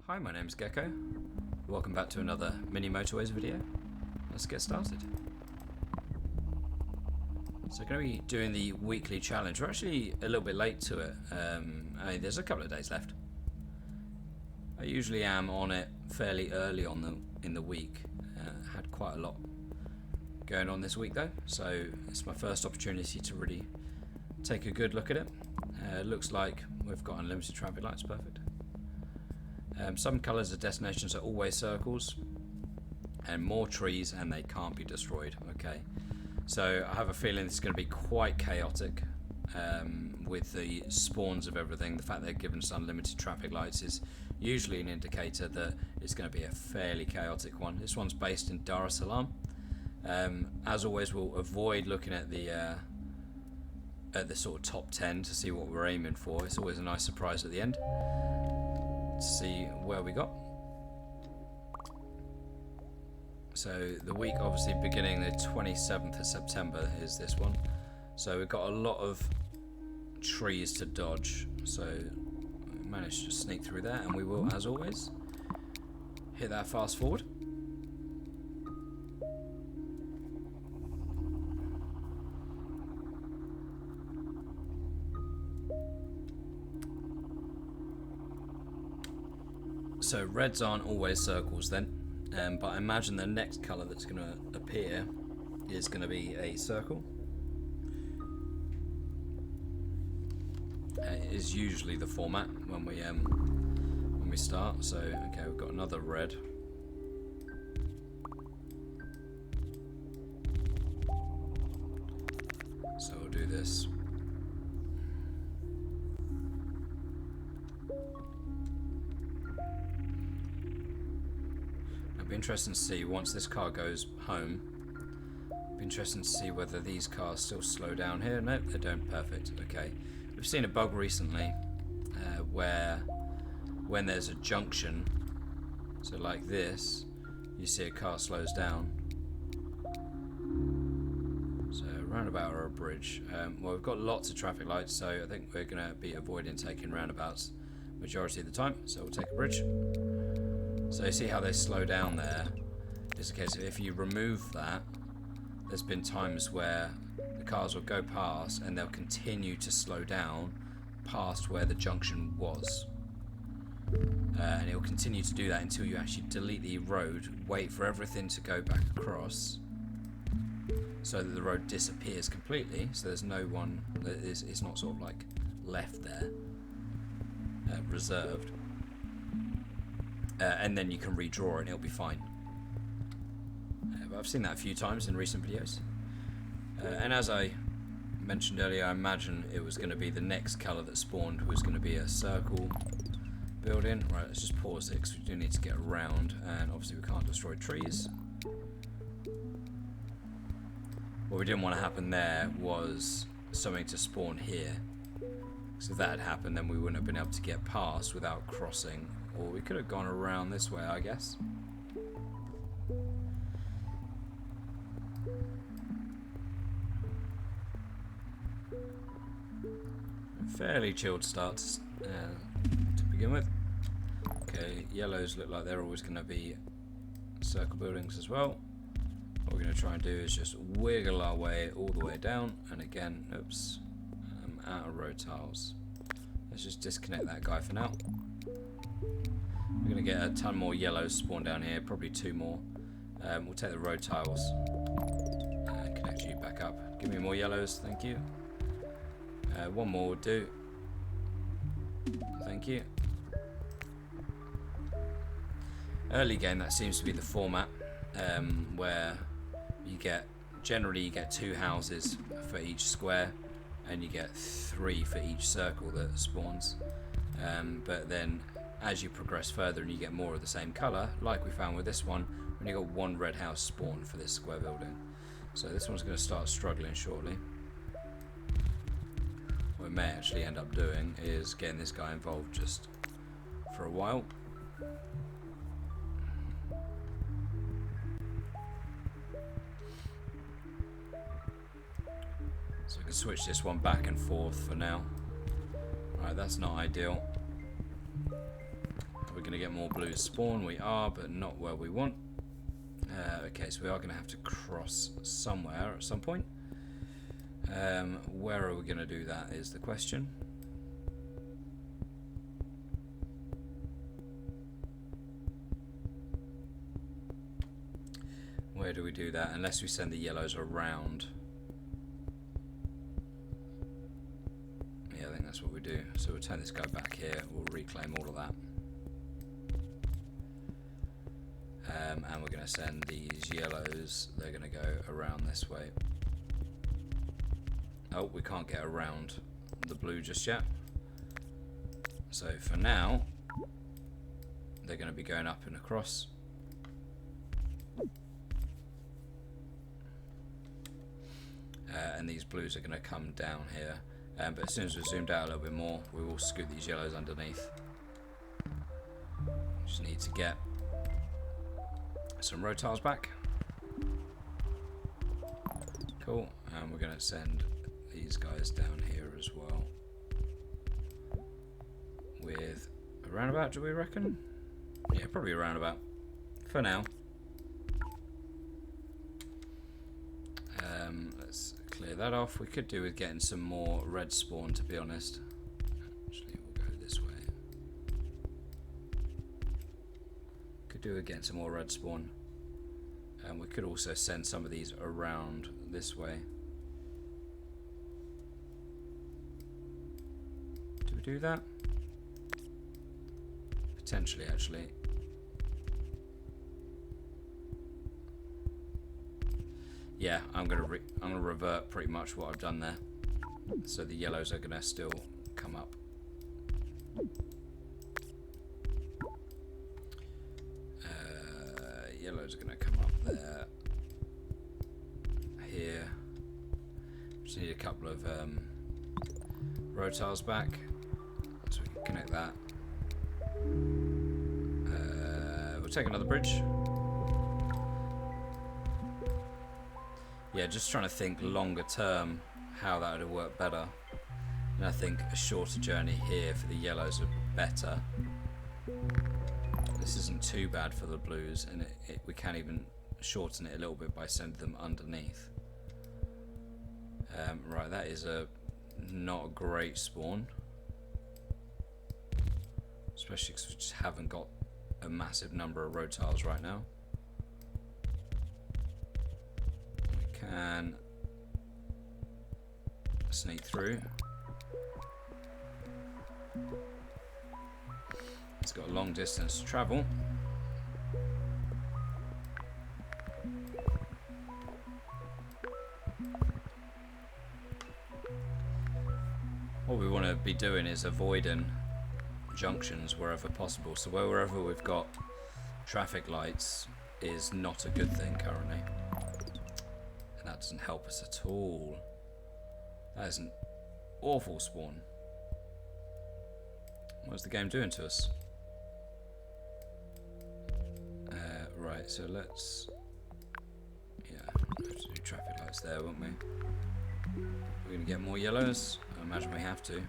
Hi, my name's Gecko. Welcome back to another mini Motorways video. Let's get started. So going to be doing the weekly challenge. We're actually a little bit late to it. There's a couple of days left. I usually am on it fairly early in the week. Had quite a lot going on this week though, so it's my first opportunity to really take a good look at it. Looks like we've got unlimited traffic lights, perfect. Some colours of destinations are always circles, and more trees, and they can't be destroyed. Okay, so I have a feeling it's going to be quite chaotic with the spawns of everything. The fact they're given us unlimited traffic lights is usually an indicator that it's going to be a fairly chaotic one. This one's based in Salaam. As always, we'll avoid looking at the sort of top 10 to see what we're aiming for. It's always a nice surprise at the end to see where we got. So the week obviously beginning the 27th of September is this one. So we've got a lot of trees to dodge. So we managed to sneak through there, and we will, as always, hit that fast forward. So reds aren't always circles then, but I imagine the next colour that's going to appear is going to be a circle. It is usually the format when we start. So okay, we've got another red. So we'll do this. Be interesting to see once this car goes home. Be interesting to see whether these cars still slow down here. Nope, they don't. Perfect. Okay, we've seen a bug recently where when there's a junction, so like this, you see a car slows down. So roundabout or a bridge. Well, we've got lots of traffic lights, so I think we're going to be avoiding taking roundabouts majority of the time. So we'll take a bridge. So you see how they slow down there? It's a case of if you remove that, there's been times where the cars will go past and they'll continue to slow down past where the junction was. And it will continue to do that until you actually delete the road, wait for everything to go back across so that the road disappears completely, so there's no one, it's not sort of like left there, reserved. And then you can redraw it and it'll be fine. But I've seen that a few times in recent videos. And as I mentioned earlier, I imagine it was going to be the next colour that spawned was going to be a circle building. Right, let's just pause it because we do need to get around, and obviously we can't destroy trees. What we didn't want to happen there was something to spawn here. So if that had happened, then we wouldn't have been able to get past without crossing. Or we could have gone around this way, I guess. A fairly chilled start to begin with. Okay, yellows look like they're always going to be circle buildings as well. What we're going to try and do is just wiggle our way all the way down. And again, oops, out of road tiles. Let's just disconnect that guy for now. We're going to get a ton more yellows spawn down here, probably 2 more. We'll take the road tiles and connect you back up. Give me more yellows, thank you. 1 more would do. Thank you. Early game, that seems to be the format, where generally you get 2 houses for each square, and you get 3 for each circle that spawns. But then as you progress further and you get more of the same colour, like we found with this one, we only got 1 red house spawn for this square building. So this one's going to start struggling shortly. What we may actually end up doing is getting this guy involved just for a while. So we can switch this one back and forth for now. Right, that's not ideal. we're going to get more blues spawn. We are, but not where we want. Okay, so we are going to have to cross somewhere at some point. Where are we going to do that is the question. Where do we do that? Unless we send the yellows around. Yeah, I think that's what we do. So we'll turn this guy back here. We'll reclaim all of that. And we're going to send these yellows. They're going to go around this way. Oh, we can't get around the blue just yet. So for now, they're going to be going up and across. And these blues are going to come down here. But as soon as we've zoomed out a little bit more, we will scoot these yellows underneath. Just need to get some road tiles back. Cool. And we're going to send these guys down here as well. With a roundabout, do we reckon? Yeah, probably a roundabout. For now. Let's clear that off. We could do with getting some more red spawn, to be honest. Actually, we'll go this way. Could do with getting some more red spawn. And we could also send some of these around this way. Do we do that? Potentially, actually. Yeah, I'm gonna revert pretty much what I've done there. So the yellows are gonna still come up. Yellows are gonna come up there. Here. Just need a couple of road tiles back, so we can connect that. We'll take another bridge. Yeah, just trying to think longer term how that would work better. And I think a shorter journey here for the yellows would be better. This isn't too bad for the blues, and we can even shorten it a little bit by sending them underneath. Right, that is not a great spawn. Especially because we just haven't got a massive number of road tiles right now. Can sneak through. It's got a long distance to travel. What we want to be doing is avoiding junctions wherever possible. So wherever we've got traffic lights is not a good thing currently. That doesn't help us at all. That is an awful spawn. What's the game doing to us? Right, so let's... Yeah, we have to do traffic lights there, won't we? We're going to get more yellows? I imagine we have to.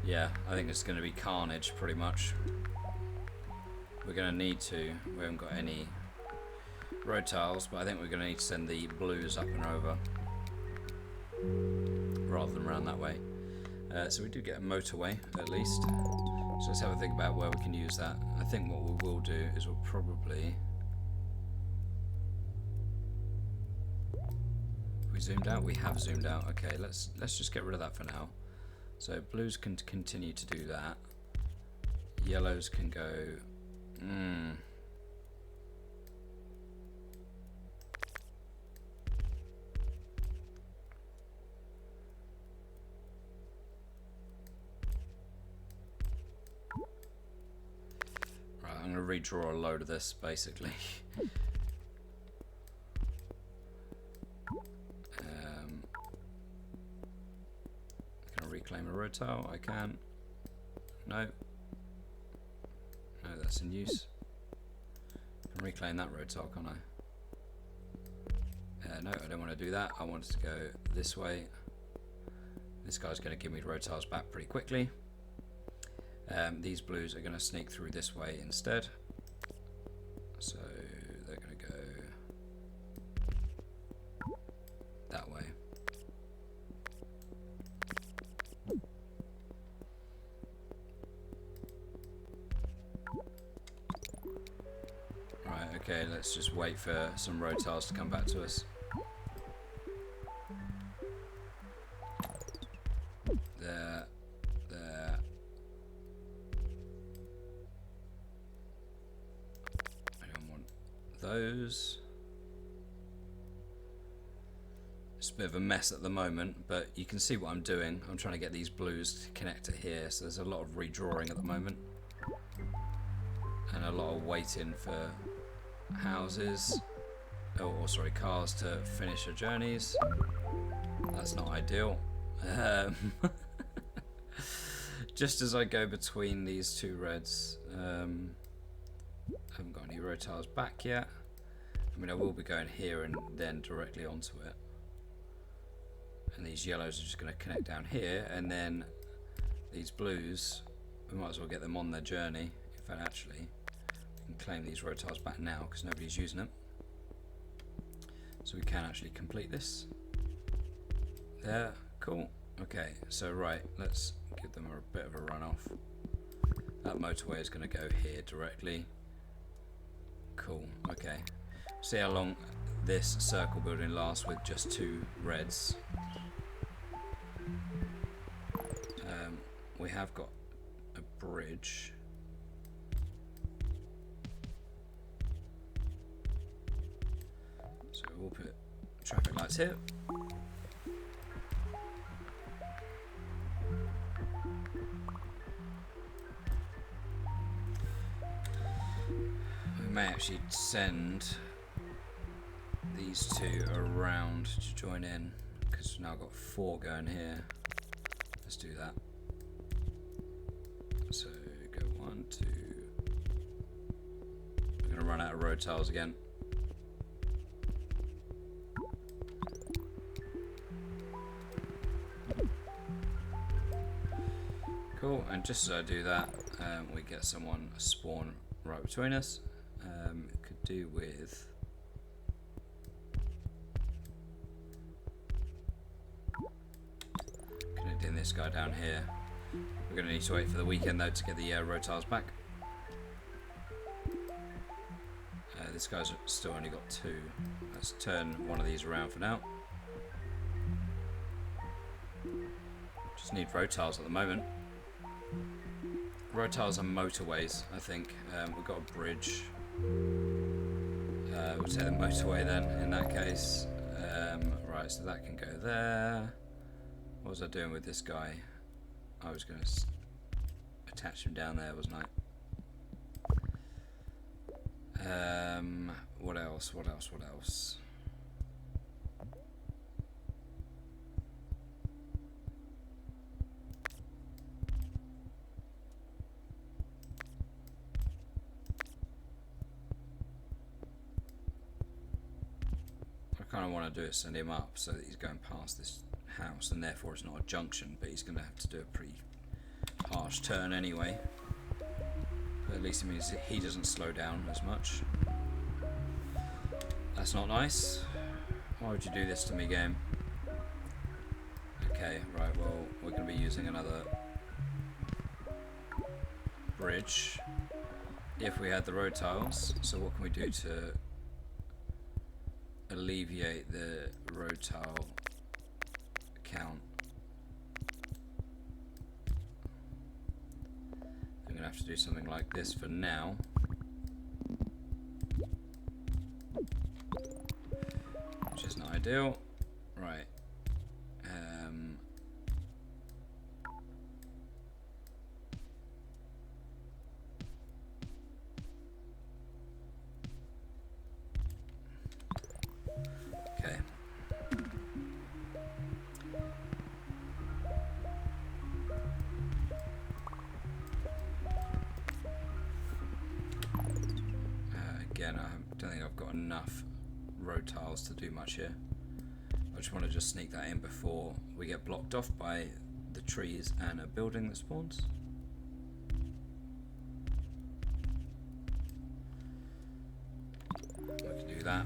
Yeah, I think it's going to be carnage pretty much. We're going to need to. We haven't got any road tiles, but I think we're going to need to send the blues up and over rather than around that way. So we do get a motorway at least. So let's have a think about where we can use that. I think what we will do is we'll probably... Have we zoomed out? We have zoomed out. Okay, let's just get rid of that for now. So blues can continue to do that. Yellows can go... Right, I'm going to redraw a load of this basically. road tile? I can. No. No, that's in use. I can reclaim that road tile, can't I? No, I don't want to do that. I want it to go this way. This guy's going to give me road tiles back pretty quickly. These blues are going to sneak through this way instead. So they're going to go that way. Right, okay, let's just wait for some road tiles to come back to us. There. I don't want those. It's a bit of a mess at the moment, but you can see what I'm doing. I'm trying to get these blues to connect to here, so there's a lot of redrawing at the moment. And a lot of waiting for houses, sorry, cars to finish their journeys. That's not ideal. Just as I go between these two reds, I haven't got any road tiles back yet. I mean, I will be going here and then directly onto it. And these yellows are just going to connect down here, and then these blues, we might as well get them on their journey. In fact, actually, we can claim these road tiles back now because nobody's using them. So we can actually complete this. There, cool. Okay, so right, let's give them a bit of a run off. That motorway is going to go here directly. Cool, okay. See how long this circle building lasts with just 2 reds. We have got a bridge. So we'll put traffic lights here. We may actually send these 2 around to join in, because we've now got 4 going here. Let's do that. So go 1, 2. We're going to run out of road tiles again. Cool, and just as I do that, we get someone spawn right between us. It could do with connecting this guy down here. We're going to need to wait for the weekend though to get the road tiles back. This guy's still only got 2. Let's turn one of these around for now. Just need road tiles at the moment. Road tiles and motorways, I think. We've got a bridge. We'll take the motorway then, in that case. Right, so that can go there. What was I doing with this guy? I was going to attach him down there, wasn't I? What else? What else? What else? I kind of want to do is send him up so that he's going past this house, and therefore it's not a junction, but he's going to have to do a pretty harsh turn anyway. But at least it means that he doesn't slow down as much. That's not nice. Why would you do this to me, game? Okay, right, well, we're going to be using another bridge if we had the road tiles. So what can we do to alleviate the road tile count? I'm going to have to do something like this for now. Which is not ideal. Right. Okay. again, I don't think I've got enough road tiles to do much here. I just want to just sneak that in before we get blocked off by the trees and a building that spawns. We can do that.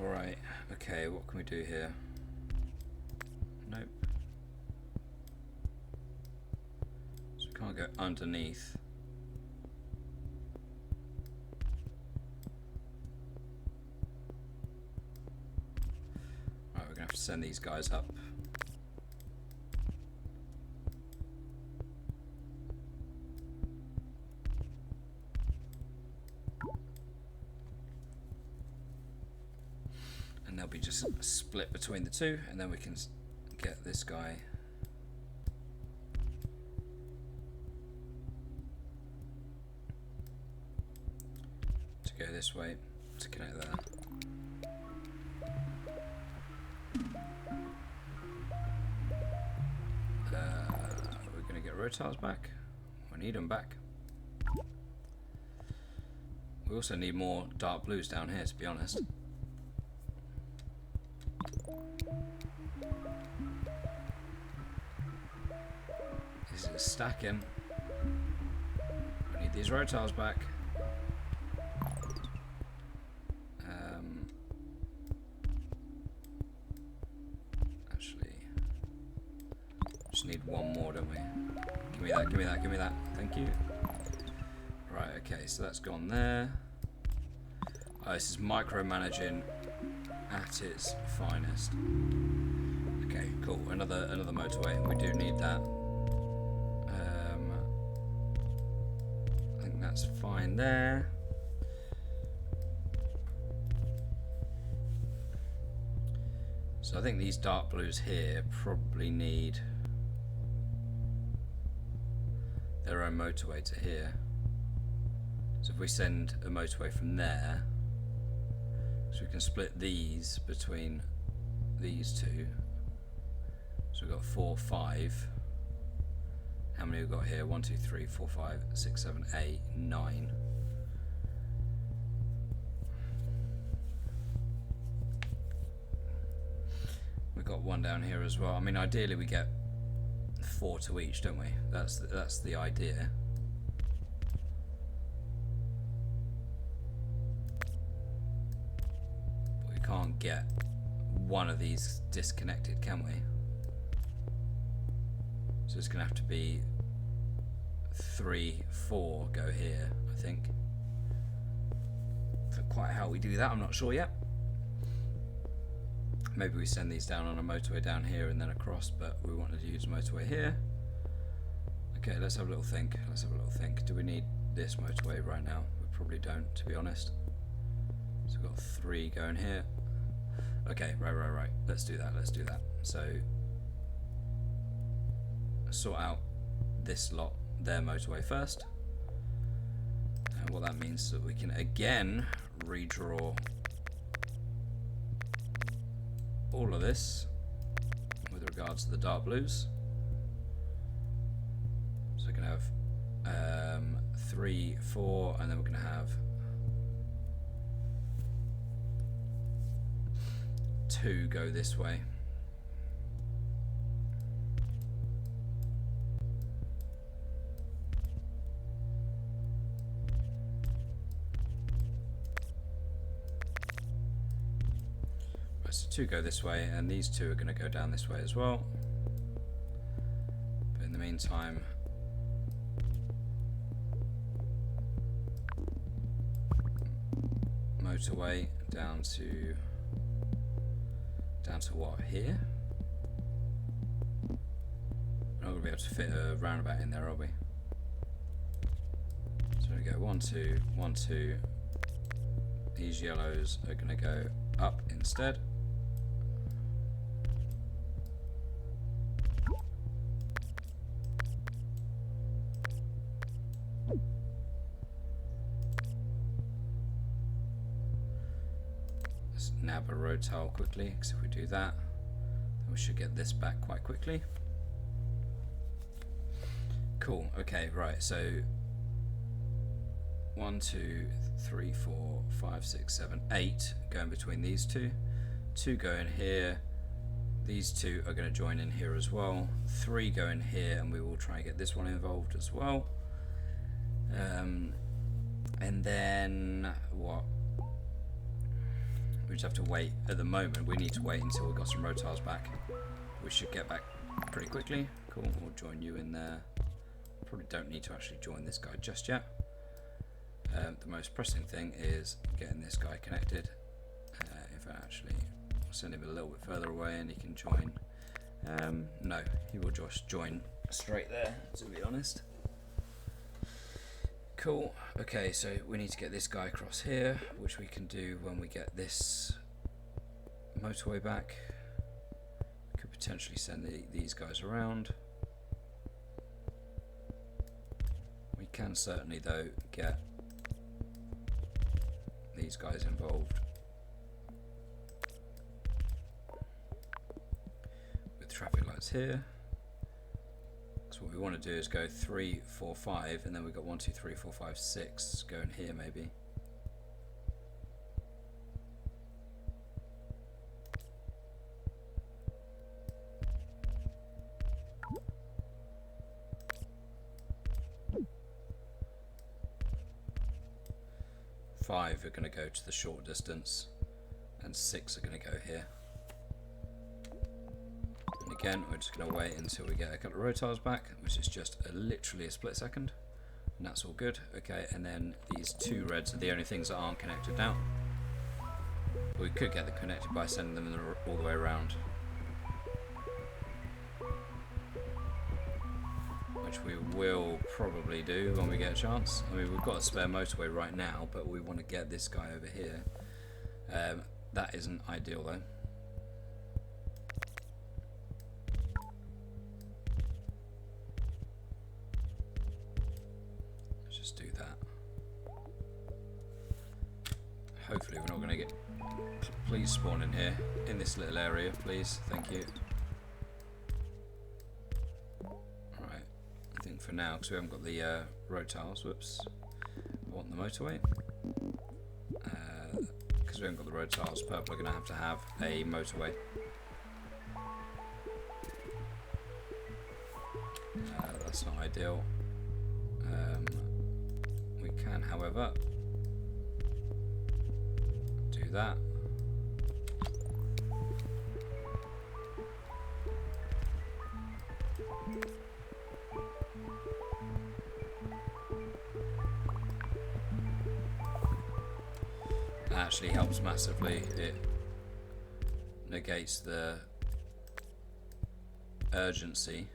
Alright, okay, what can we do here? Nope. So we can't go underneath. Right, we're gonna have to send these guys up. They'll be just split between the two, and then we can get this guy to go this way to connect there. We're going to get road tiles back. We need them back. We also need more dark blues down here, to be honest. This is stacking. I need these road tiles back. Actually, just need one more, don't we? Give me that, give me that, give me that. Thank you. Right, okay, so that's gone there. Oh, this is micromanaging at its finest. Okay, cool. Another motorway. We do need that. I think that's fine there. So I think these dark blues here probably need their own motorway to here. So if we send a motorway from there, so we can split these between these two. So we've got 4, 5. How many we've got here? 1, 2, 3, 4, 5, 6, 7, 8, 9. We've got one down here as well. I mean, ideally we get 4 to each, don't we? That's the idea. But we can't get one of these disconnected, can we? So it's going to have to be 3, 4 go here, I think. So quite how we do that, I'm not sure yet. Maybe we send these down on a motorway down here and then across, but we wanted to use a motorway here. Okay, let's have a little think. Let's have a little think. Do we need this motorway right now? We probably don't, to be honest. So we've got 3 going here. Okay, right. Let's do that. Let's do that. So sort out this lot, their motorway first. And what that means is that we can again redraw all of this with regards to the dark blues. So we're going to have 3, 4, and then we're going to have 2 go this way. So 2 go this way, and these 2 are going to go down this way as well. But in the meantime, motorway down to what, here? We're not going to be able to fit a roundabout in there, are we? So we go 1, 2, 1, 2. These yellows are going to go up instead. Let's nab a road tile quickly, because if we do that, We should get this back quite quickly. Cool. Okay, right. So 1, 2, 3, 4, 5, 6, 7, 8 going between these two. 2 go in here. These 2 are going to join in here as well. 3 go in here, and we will try and get this one involved as well. And then what? We just have to wait. At the moment, we need to wait until we've got some road tiles back. We should get back pretty quickly. Cool. We'll join you in there. Probably don't need to actually join this guy just yet. The most pressing thing is getting this guy connected. If I actually send him a little bit further away and he can join. No, he will just join straight there, to be honest. Cool. Okay, so we need to get this guy across here, which we can do when we get this motorway back. Could potentially send these guys around. We can certainly, though, get these guys involved with traffic lights here. So what we want to do is go 3, 4, 5, and then we've got 1, 2, 3, 4, 5, 6 going here maybe. Five are going to go to the short distance, and 6 are going to go here. And again, we're just going to wait until we get a couple of road tiles back, which is just literally a split second, and that's all good. Okay, and then these 2 reds are the only things that aren't connected now. We could get them connected by sending them all the way around, which we will probably do when we get a chance. I mean, we've got a spare motorway right now, but we want to get this guy over here. That isn't ideal though. Let's just do that. Hopefully we're not going to get... Please spawn in here, in this little area, please. Thank you. For now, because we haven't got the road tiles. Whoops. I want the motorway. Because we haven't got the road tiles, purple are going to have a motorway. That's not ideal. We can, however, do that. Actually helps massively. It negates the urgency.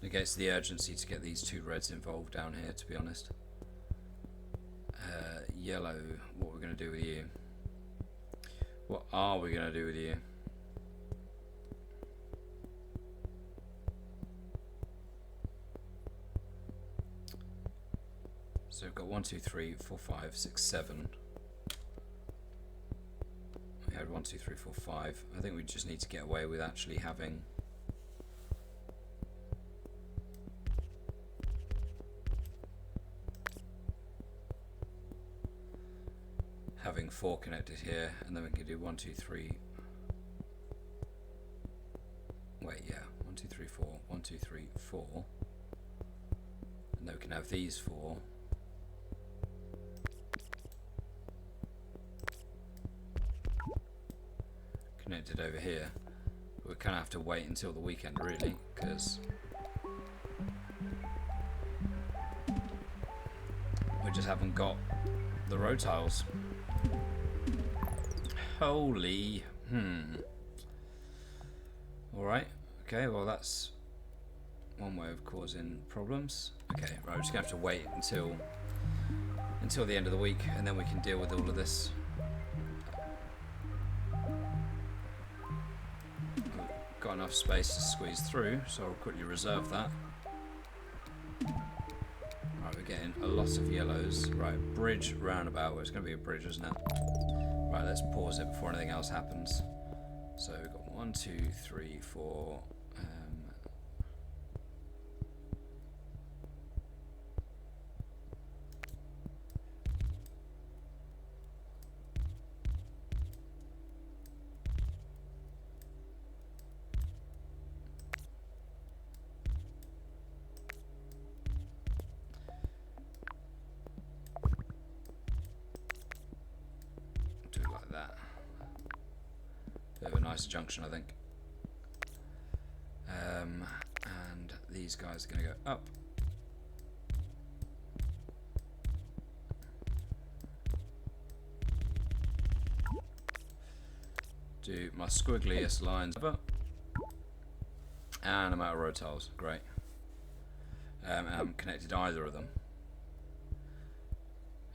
Negates the urgency to get these 2 reds involved down here, to be honest. Yellow, what are we going to do with you? What are we going to do with you? So we've got 1, 2, 3, 4, 5, 6, 7. We had 1, 2, 3, 4, 5. I think we just need to get away with actually having having 4 connected here, and then we can do 1, 2, 3. Wait, yeah, 1, 2, 3, 4. 1, 2, 3, 4. And then we can have these 4. Connected over here. We're kind of have to wait until the weekend, really, because we just haven't got the road tiles. Holy, Alright, okay, well that's one way of causing problems. Okay, right, we're just gonna have to wait until the end of the week, and then we can deal with all of this. Got enough space to squeeze through, so I'll quickly reserve that. Right, we're getting a lot of yellows. Right, bridge roundabout. Well, it's going to be a bridge, isn't it? Right, let's pause it before anything else happens. So we've got 1, 2, 3, 4. Do it like that. Bit of a nicer junction, I think. And these guys are going to go up. Do my squiggliest lines up. And I'm out of road tiles. Great. I haven't connected either of them.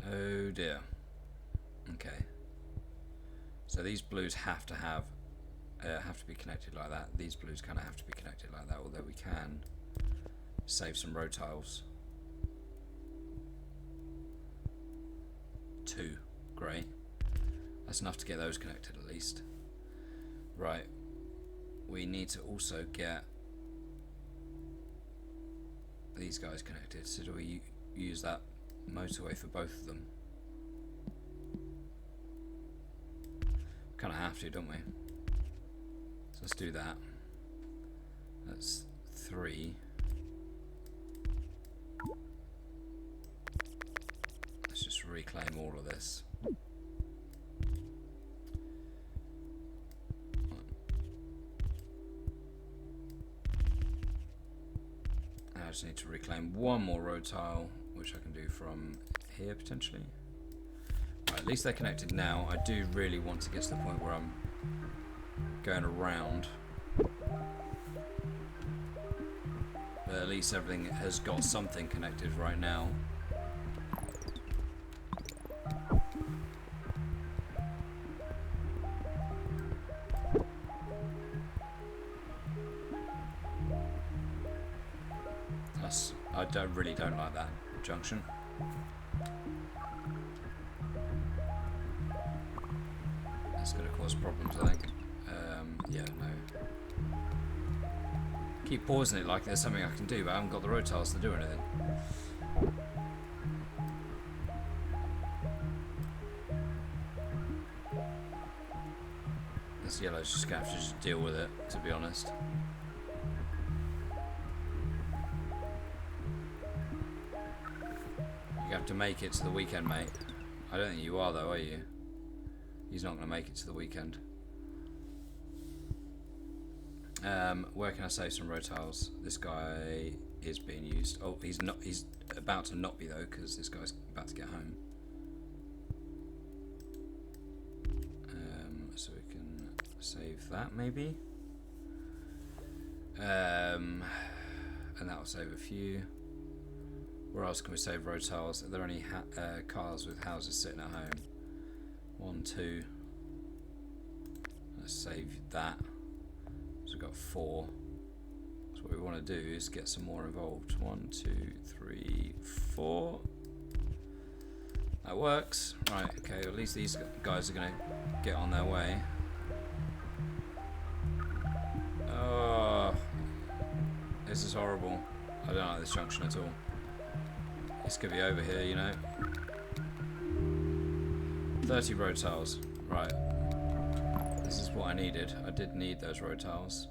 Oh dear. Okay. So these blues have to be connected like that. These blues kind of have to be connected like that, although we can save some road tiles. 2. Great. That's enough to get those connected at least. Right. We need to also get these guys connected. So do we use that motorway for both of them? Kind of have to, don't we? So let's do that. That's 3. Let's just reclaim all of this. I just need to reclaim one more road tile, which I can do from here potentially. Right, at least they're connected now. I do really want to get to the point where I'm going around. But at least everything has got something connected right now. I really don't like that junction. That's going to cause problems, I think. Yeah, no. Keep pausing it like there's something I can do, but I haven't got the road tiles to do anything. This yellow's just going to have to just deal with it, to be honest. You have to make it to the weekend, mate. I don't think you are, though, are you? He's not going to make it to the weekend. Where can I save some road tiles? This guy is being used. Oh, he's not. He's about to not be though, because this guy's about to get home. So we can save that maybe. And that will save a few. Where else can we save road tiles? Are there any cars with houses sitting at home? 1, 2. Let's save that. So we've got 4. So what we want to do is get some more involved. 1, 2, 3, 4. That works. Right, okay, at least these guys are going to get on their way. Oh, this is horrible. I don't like this junction at all. This could be over here, you know. 30 road tiles. Right. This is what I needed. I did need those road tiles.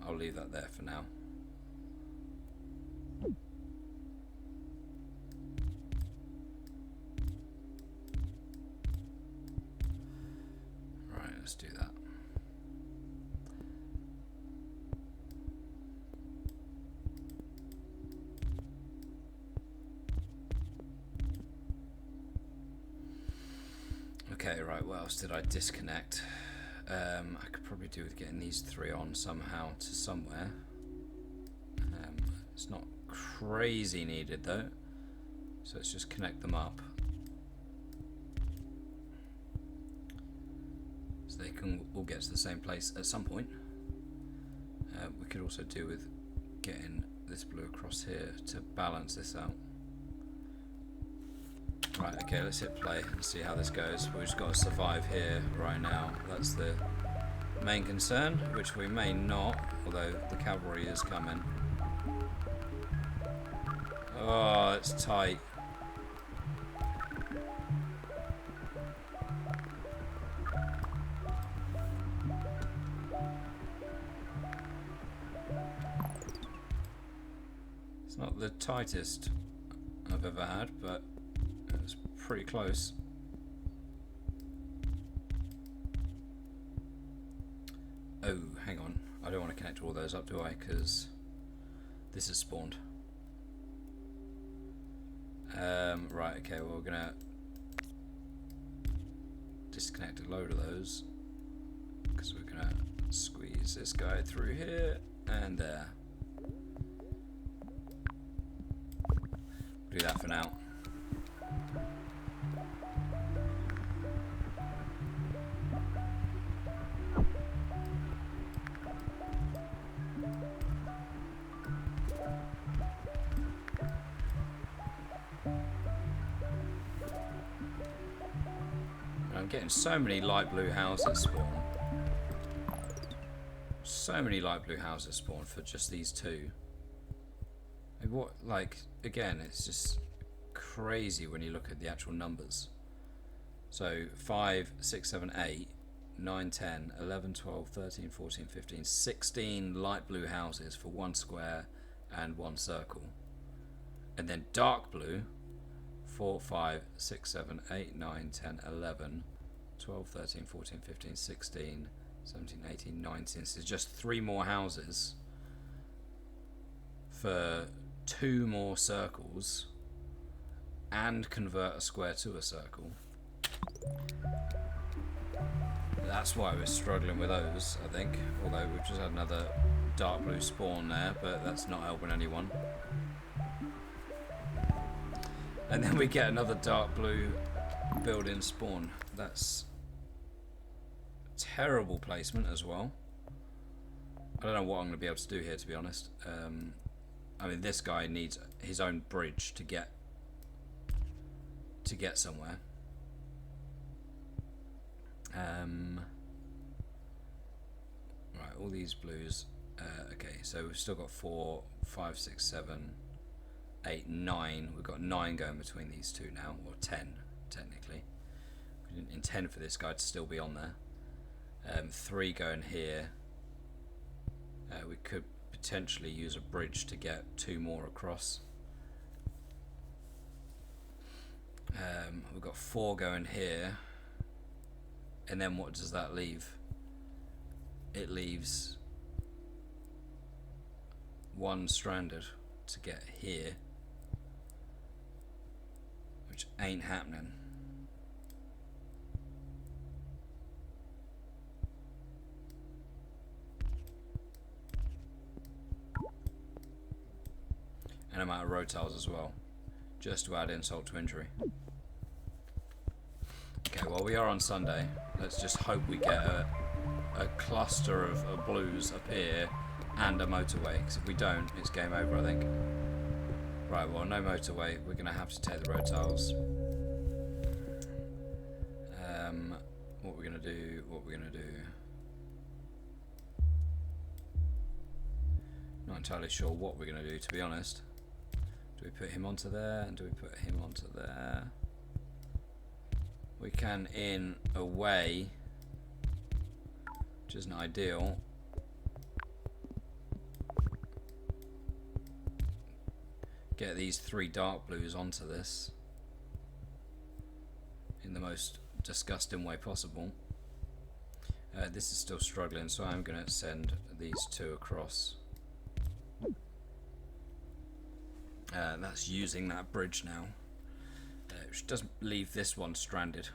I'll leave that there for now. Right, let's do that. Okay, right, what else did I disconnect? I could probably do with getting these 3 on somehow to somewhere. It's not crazy needed though. So let's just connect them up. So they can all get to the same place at some point. We could also do with getting this blue across here to balance this out. Right, okay, let's hit play and see how this goes. We've just got to survive here right now. That's the main concern, which we may not, although the cavalry is coming. Oh, it's tight. It's not the tightest I've ever had, but it's pretty close. Oh, hang on. I don't want to connect all those up, do I? Because this is spawned. Right, okay, well, we're going to disconnect a load of those. Because we're going to squeeze this guy through here and there. Do that for now. I'm getting so many light blue houses spawn. So many light blue houses spawn for just these two. And what, like, again, it's just crazy when you look at the actual numbers. So 5, 6, 7, 8, 9, 10, 11, 12, 13, 14, 15, 16 light blue houses for one square and one circle. And then dark blue, 4, 5, 6, 7, 8, 9, 10, 11, 12, 13, 14, 15, 16, 17, 18, 19. So just 3 more houses for 2 more circles and convert a square to a circle. That's why we're struggling with those, I think. Although we've just had another dark blue spawn there, but that's not helping anyone. And then we get another dark blue building spawn. That's terrible placement as well. I don't know what I'm going to be able to do here, to be honest. I mean, this guy needs his own bridge to get somewhere. Right, all these blues. Okay, so we've still got 4, 5, 6, 7, 8, 9. We've got 9 going between these two now, or 10 technically. We didn't intend for this guy to still be on there. 3 going here. We could potentially use a bridge to get 2 more across. We've got 4 going here, and then what does that leave? It leaves 1 stranded to get here, which ain't happening. And I'm out of road tiles as well, just to add insult to injury. Okay, well, we are on Sunday. Let's just hope we get a cluster of blues up here and a motorway, because if we don't, it's game over, I think. Right, well, no motorway. We're going to have to take the road tiles. What we're going to do, Not entirely sure what we're going to do, to be honest. Do we put him onto there, and do we put him onto there? We can in a way, which isn't ideal. Get these 3 dark blues onto this in the most disgusting way possible. This is still struggling, so I'm going to send these 2 across. That's using that bridge now, which doesn't leave this one stranded.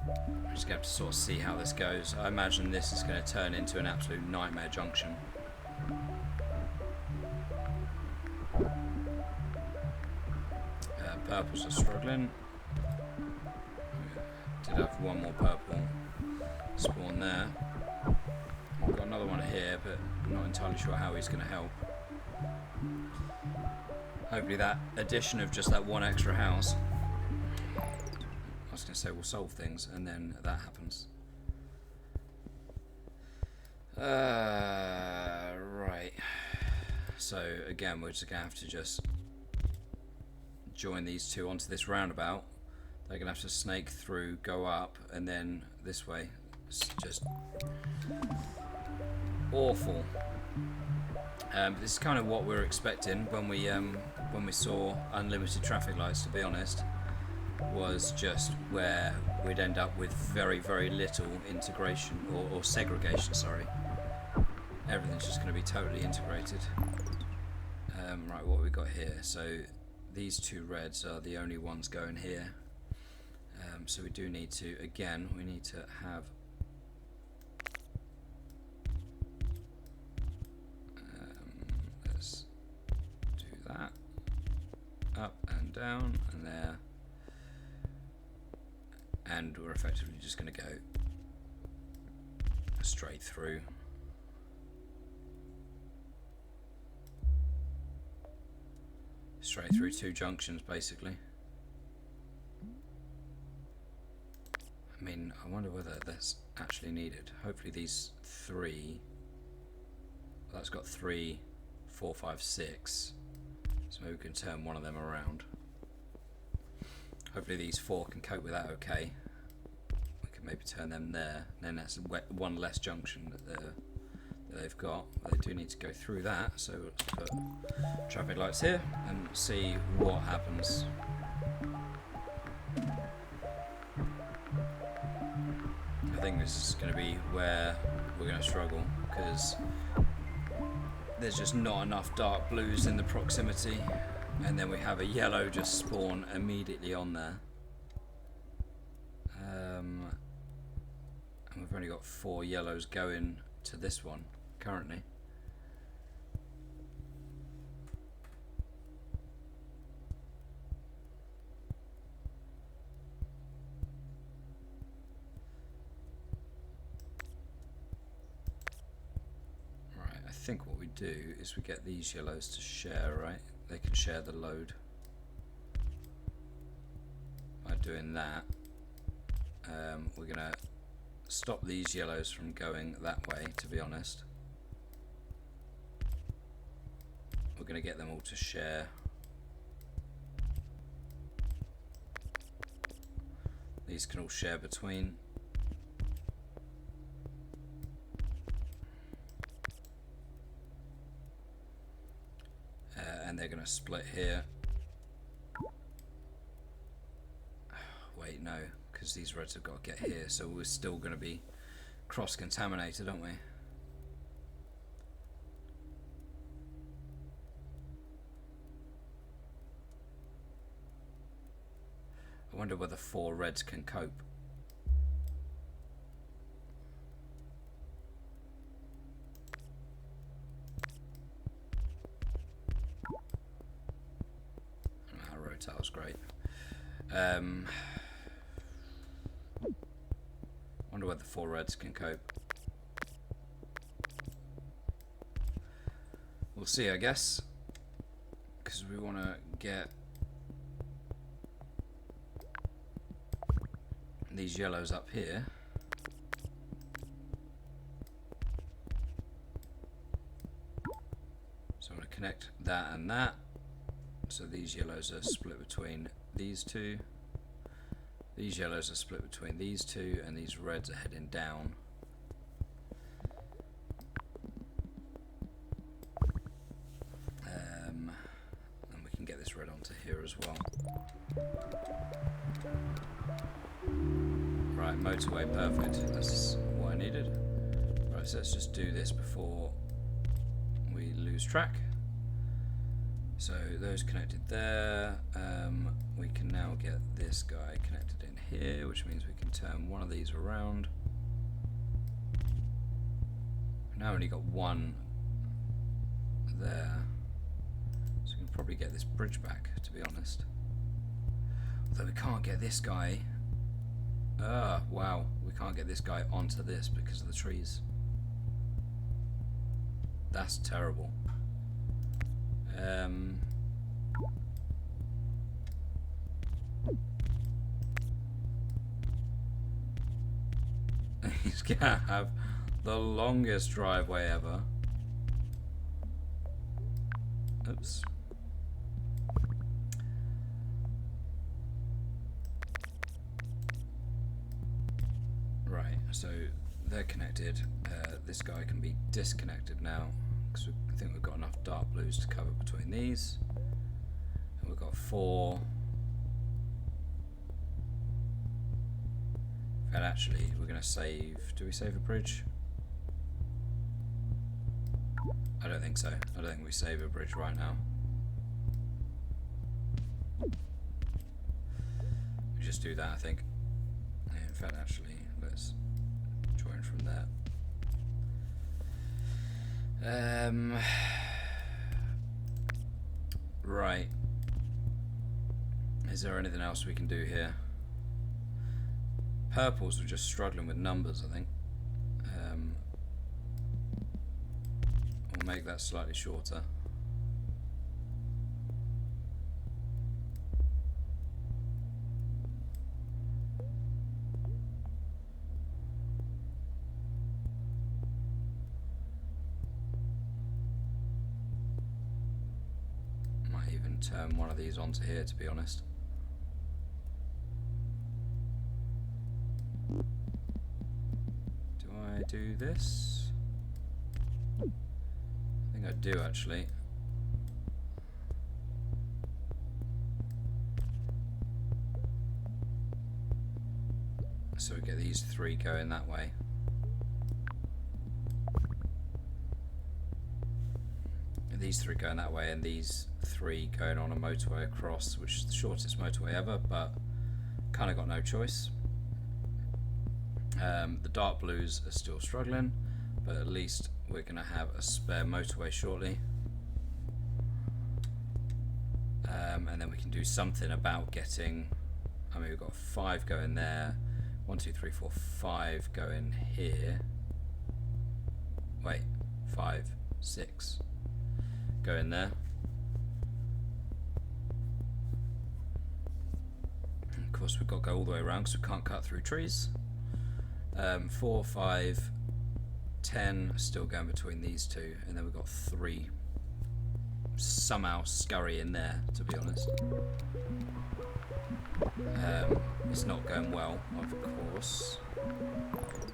I'm just going to have to sort of see how this goes. I imagine this is going to turn into an absolute nightmare junction. Purples are struggling. Did have one more purple spawn there. We've got another one here, but I'm not entirely sure how he's going to help. Hopefully that addition of just that one extra house, I was going to say, will solve things, and then that happens. Right. So again, we're just going to have to just join these two onto this roundabout. They're going to have to snake through, go up, and then this way. It's just awful. This is kind of what we were expecting when we saw unlimited traffic lights, to be honest. Was just where we'd end up with very, very little integration or segregation, sorry. Everything's just going to be totally integrated. Right, what we got here? So these two reds are the only ones going here. So we do need to, again, we need to have let's do that. Up and down and there. And we're effectively just going to go straight through. Straight through two junctions, basically. I mean, I wonder whether that's actually needed. Hopefully these three, well, that's got 3, 4, 5, 6. So maybe we can turn one of them around. Hopefully these 4 can cope with that okay. We can maybe turn them there. And then that's one less junction that they've got. But they do need to go through that. So let's put traffic lights here and see what happens. I think this is going to be where we're going to struggle, because there's just not enough dark blues in the proximity, and then we have a yellow just spawn immediately on there. And we've only got 4 yellows going to this one currently. I think what we do is we get these yellows to share, right? They can share the load. By doing that, we're going to stop these yellows from going that way, to be honest. We're going to get them all to share. These can all share between. And they're going to split here. Wait, no, because these reds have got to get here, so we're still going to be cross-contaminated, aren't we? I wonder whether 4 reds can cope. That was great. Wonder whether 4 reds can cope. We'll see, I guess, because we want to get these yellows up here. So I'm going to connect that and that. So these yellows are split between these two. These yellows are split between these two, and these reds are heading down. And we can get this red onto here as well. Right, motorway, perfect. That's what I needed. Right, so let's just do this before we lose track. So those connected there. We can now get this guy connected in here, which means we can turn one of these around. We've now only got one there, so we can probably get this bridge back, to be honest. Though we can't get this guy. Ah, wow. We can't get this guy onto this because of the trees. That's terrible. He's gonna have the longest driveway ever. Oops. Right, so they're connected. This guy can be disconnected now because I think we've got enough dark blues to cover between these. And we've got 4. And actually, we're going to save. Do we save a bridge? I don't think so. I don't think we save a bridge right now. We just do that, I think. In fact, actually, let's join from there. Right. Is there anything else we can do here? Purples are just struggling with numbers, I think. We'll make that slightly shorter. Might even turn one of these onto here, to be honest. Do I do this? I think I do, actually. So we get these 3 going that way. And these 3 going that way, and these 3 going on a motorway across, which is the shortest motorway ever, but kind of got no choice. The dark blues are still struggling, but at least we're going to have a spare motorway shortly. And then we can do something about getting, I mean, we've got 5 going there, 1, 2, 3, 4, 5 going here. Wait, 5, 6 going there. And of course, we've got to go all the way around because we can't cut through trees. 4, 5, 10 still going between these 2, and then we've got 3 somehow scurry in there, to be honest. It's not going well, of course.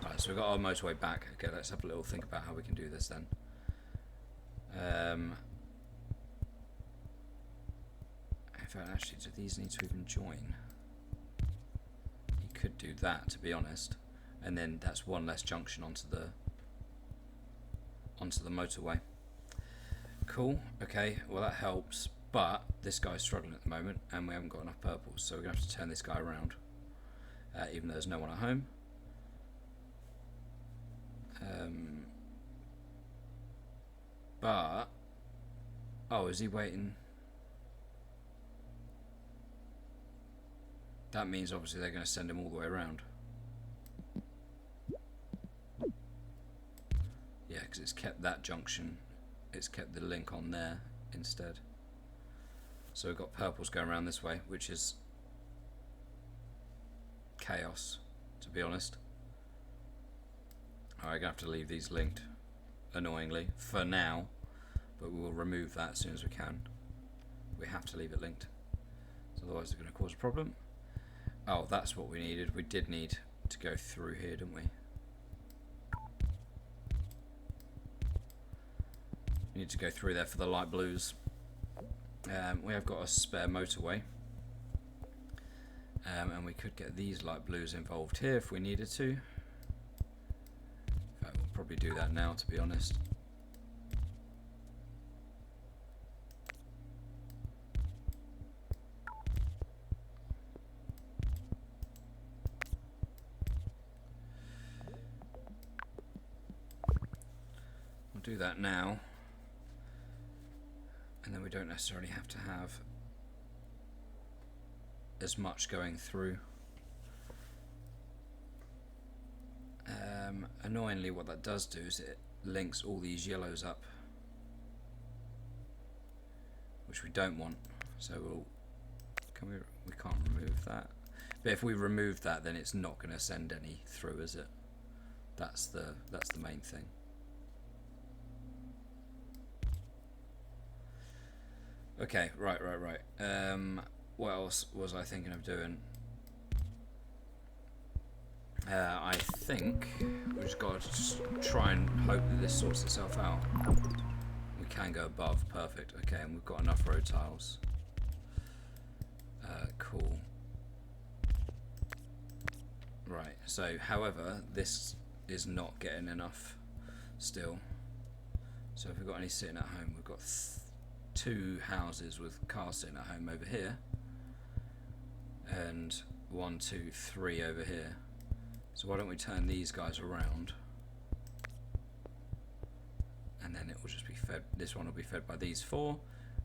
Right, so we've got our motorway back. Okay, let's have a little think about how we can do this then. In fact, actually, do these need to even join? You could do that, to be honest, and then that's one less junction onto the motorway. Cool. Okay. Well, that helps. But this guy's struggling at the moment, and we haven't got enough purples, so we're gonna have to turn this guy around, even though there's no one at home. But oh, is he waiting? That means obviously they're going to send him all the way around. Yeah, because it's kept that junction. It's kept the link on there instead. So we've got purples going around this way, which is chaos, to be honest. Alright, I'm going to have to leave these linked, annoyingly, for now. But we will remove that as soon as we can. We have to leave it linked. So otherwise it's going to cause a problem. Oh, that's what we needed. We did need to go through here, didn't we? We need to go through there for the light blues. We have got a spare motorway. And we could get these light blues involved here if we needed to. In fact, we'll probably do that now, to be honest. We'll do that now. And then we don't necessarily have to have as much going through. Annoyingly, what that does do is it links all these yellows up, which we don't want. So we can't remove that. But if we remove that, then it's not going to send any through, is it? That's the main thing. Okay, right. What else was I thinking of doing? I think we've just got to just try and hope that this sorts itself out. We can go above, perfect. Okay, and we've got enough road tiles. Cool. Right, so however, this is not getting enough still. So if we've got any sitting at home, we've got 2 houses with cars sitting at home over here, and 1, 2, 3 over here. So why don't we turn these guys around, and then it will just be fed. This one will be fed by these 4,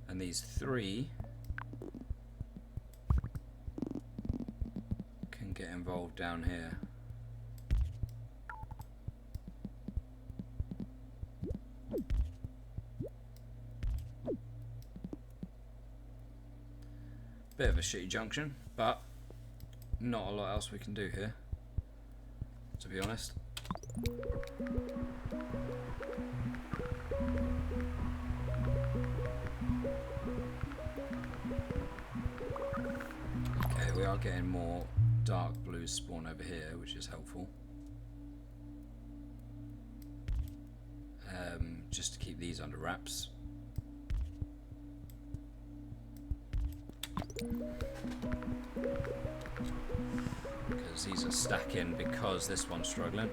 and these 3 can get involved down here. Bit of a shitty junction, but not a lot else we can do here, to be honest. Okay, we are getting more dark blues spawn over here, which is helpful. Just to keep these under wraps. Because these are stacking because this one's struggling.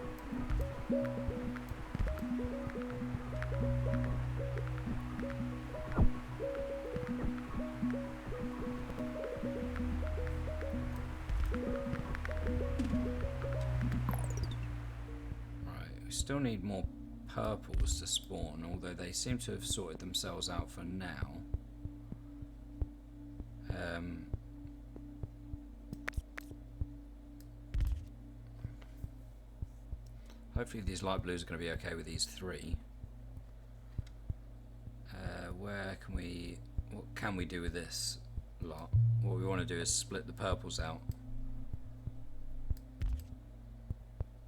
Right, we still need more purples to spawn, although they seem to have sorted themselves out for now. Hopefully these light blues are going to be okay with these 3. What can we do with this lot? What we want to do is split the purples out,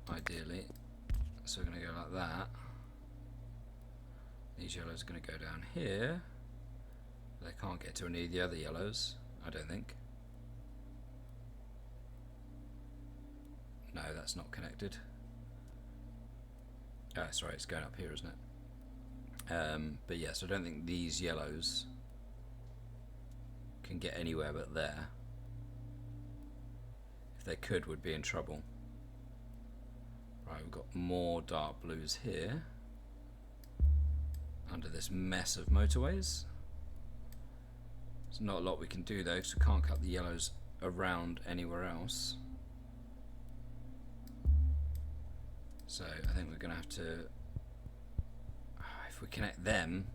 ideally. So we're going to go like that. These yellows are going to go down here. They can't get to any of the other yellows, I don't think. No, that's not connected. Sorry, it's going up here, isn't it? But yes, I don't think these yellows can get anywhere but there. If they could, we'd be in trouble. Right, we've got more dark blues here under this mess of motorways. There's not a lot we can do though, because we can't cut the yellows around anywhere else. So I think we're going to have to, if we connect them,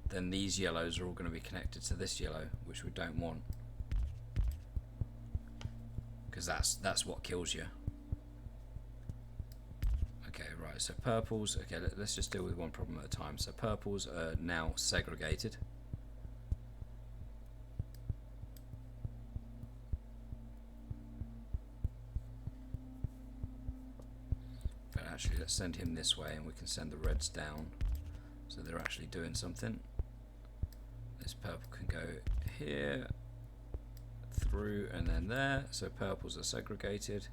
then these yellows are all going to be connected to this yellow, which we don't want, because that's what kills you. Okay, right, so purples, okay, let's just deal with one problem at a time. So purples are now segregated. Actually, let's send him this way and we can send the reds down, so they're actually doing something. This purple can go here, through, and then there, so purples are segregated.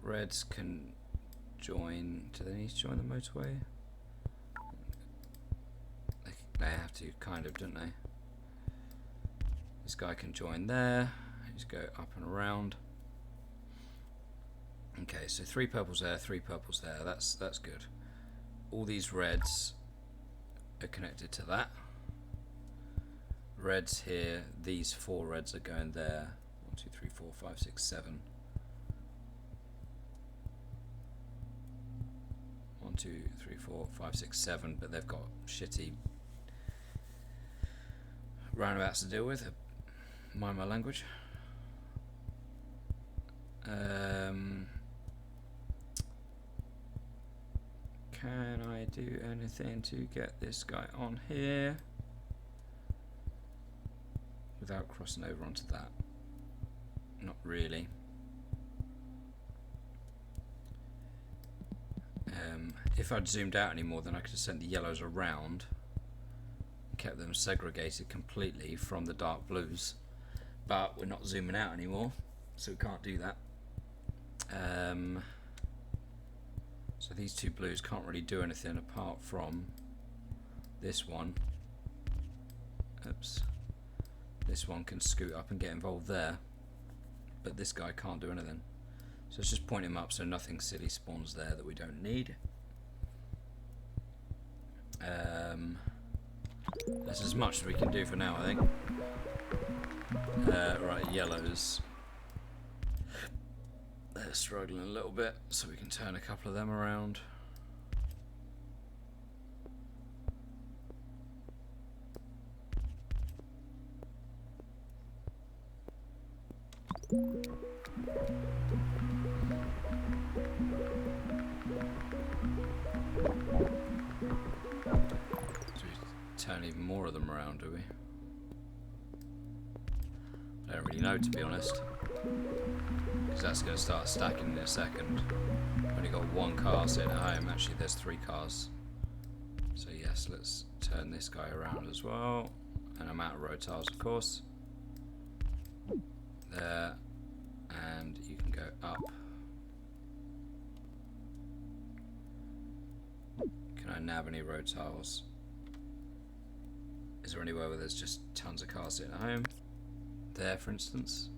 Reds can join. Do they need to join the motorway? They have to, kind of, don't they? This guy can join there, just go up and around. Okay, so 3 purples there, 3 purples there. That's good. All these reds are connected to that. Reds here. These 4 reds are going there. 1, 2, 3, 4, 5, 6, 7. 1, 2, 3, 4, 5, 6, 7. But they've got shitty roundabouts to deal with. Mind my language. Can I do anything to get this guy on here without crossing over onto that? Not really. If I'd zoomed out any more, then I could have sent the yellows around and kept them segregated completely from the dark blues. But we're not zooming out anymore, so we can't do that. So these two blues can't really do anything apart from this one. Oops. This one can scoot up and get involved there, but this guy can't do anything. So let's just point him up so nothing silly spawns there that we don't need. That's as much as we can do for now, I think. Right, yellows. They're struggling a little bit, so we can turn a couple of them around. Turn even more of them around, do we? I don't really know, to be honest, because that's going to start stacking in a second. Only got one car sitting at home. Actually, there's 3 cars. So yes, let's turn this guy around as well. And I'm out of road tiles, of course. There, and you can go up. Can I nab any road tiles? Is there anywhere where there's just tons of cars sitting at home? There, for instance.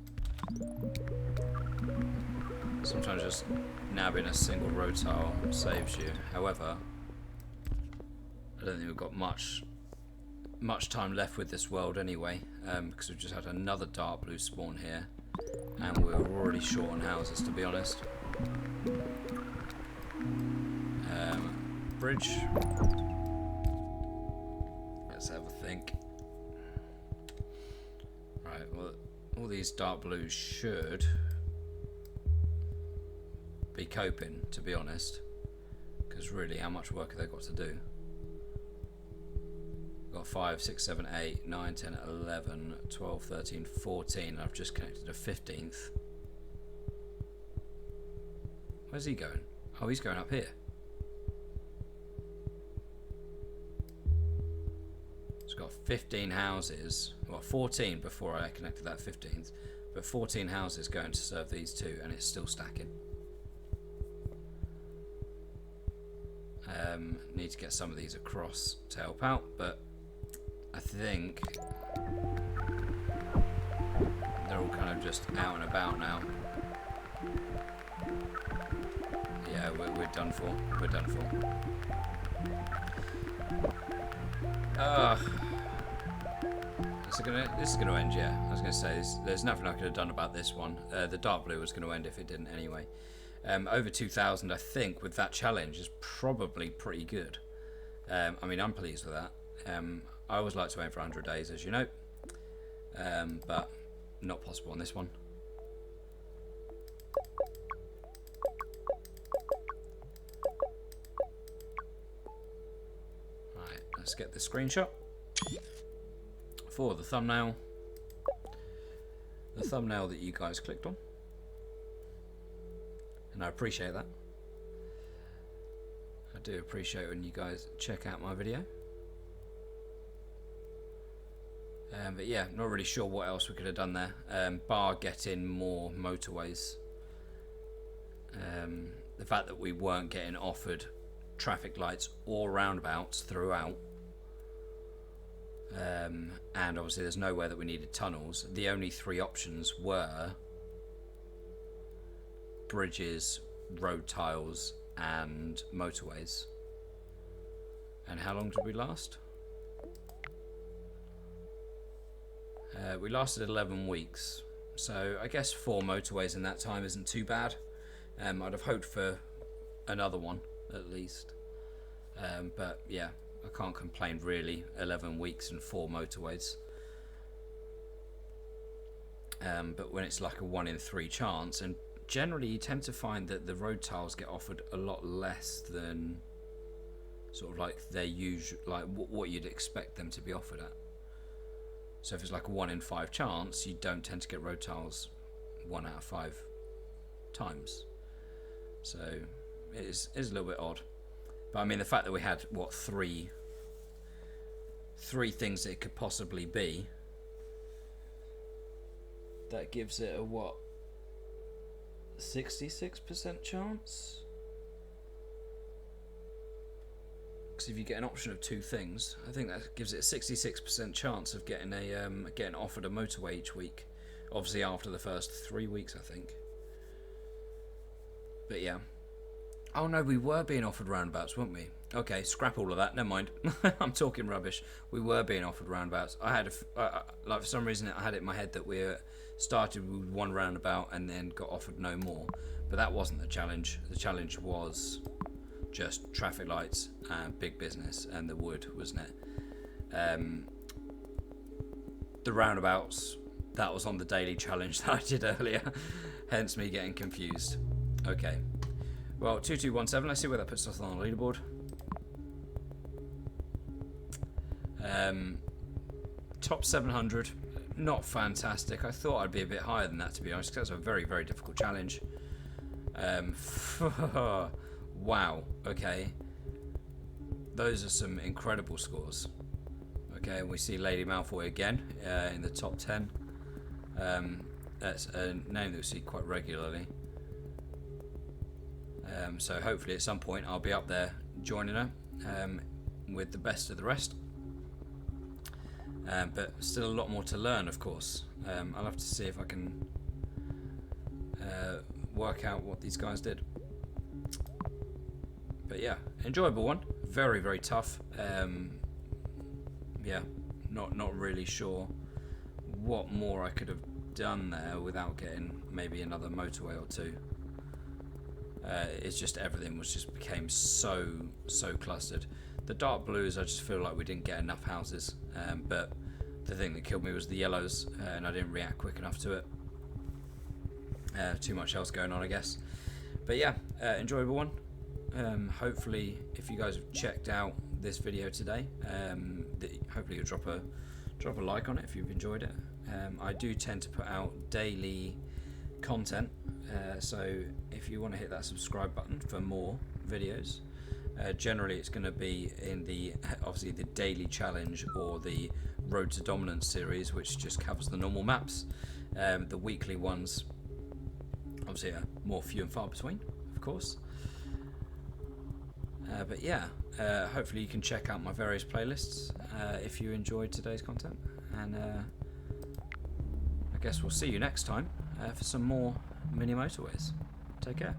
Sometimes just nabbing a single road tile saves you. However, I don't think we've got much time left with this world anyway, because we've just had another dark blue spawn here, and we're already short on houses, to be honest. Bridge. Let's have a think. Right, well, all these dark blues should be coping, to be honest, because really, how much work have they got to do? We've got 5, 6, 7, 8, 9, 10, 11, 12, 13, 14. I've just connected a 15th. Where's he going? Oh, he's going up here. It's got 15 houses, well 14 before I connected that 15th, but 14 houses going to serve these two, and it's still stacking. Need to get some of these across to help out, but I think they're all kind of just out and about now. Yeah, we're done for. We're done for. This is gonna end, yeah. I was gonna say there's nothing I could have done about this one. The dark blue was gonna end if it didn't anyway. Over 2,000, I think, with that challenge is probably pretty good. I mean, I'm pleased with that. I always like to aim for 100 days, as you know, but not possible on this one. Right, let's get the screenshot for the thumbnail. The thumbnail that you guys clicked on. And I appreciate that. I do appreciate when you guys check out my video. But yeah, not really sure what else we could have done there. Bar getting more motorways. The fact that we weren't getting offered traffic lights or roundabouts throughout. And obviously there's nowhere that we needed tunnels. The only 3 options were bridges, road tiles, and motorways. And how long did we last? We lasted 11 weeks, so I guess 4 motorways in that time isn't too bad. I'd have hoped for another one at least, but yeah, I can't complain really. 11 weeks and 4 motorways. but when it's like a 1 in 3 chance, and generally you tend to find that the road tiles get offered a lot less than sort of like their usual, like what you'd expect them to be offered at. So if it's like a 1 in 5 chance, you don't tend to get road tiles 1 out of 5 times. So it is a little bit odd. But I mean, the fact that we had what three things it could possibly be, that gives it a what, 66% chance? Because if you get an option of 2 things, I think that gives it a 66% chance of getting offered a motorway each week. Obviously after the first 3 weeks, I think. But yeah. Oh no, we were being offered roundabouts, weren't we? Okay, scrap all of that. Never mind. I'm talking rubbish. We were being offered roundabouts. I had like for some reason I had it in my head that we started with 1 roundabout and then got offered no more. But that wasn't the challenge. The challenge was just traffic lights and big business and the wood, wasn't it? The roundabouts, that was on the daily challenge that I did earlier. Hence me getting confused. Okay. Well, 2217, let's see where that puts us on the leaderboard. Top 700, not fantastic. I thought I'd be a bit higher than that, to be honest, because that's a very, very difficult challenge. Wow, okay. Those are some incredible scores. Okay, and we see Lady Malfoy again in the top 10. That's a name that we see quite regularly. So hopefully at some point I'll be up there joining her with the best of the rest. But still a lot more to learn, of course. I'll have to see if I can work out what these guys did. But yeah, enjoyable one. Very, very tough. Yeah, not really sure what more I could have done there without getting maybe another motorway or 2. It's just everything became so clustered. The dark blues, I just feel like we didn't get enough houses, but the thing that killed me was the yellows, and I didn't react quick enough to it. Too much else going on, I guess. But yeah, enjoyable one. Hopefully if you guys have checked out this video today, hopefully you'll drop a like on it if you've enjoyed it. I do tend to put out daily content, so if you want to hit that subscribe button for more videos, generally it's going to be in obviously the daily challenge or the Road to Dominance series, which just covers the normal maps. The weekly ones obviously are more few and far between, of course. But yeah, hopefully you can check out my various playlists if you enjoyed today's content, and I guess we'll see you next time for some more mini motorways. Take care.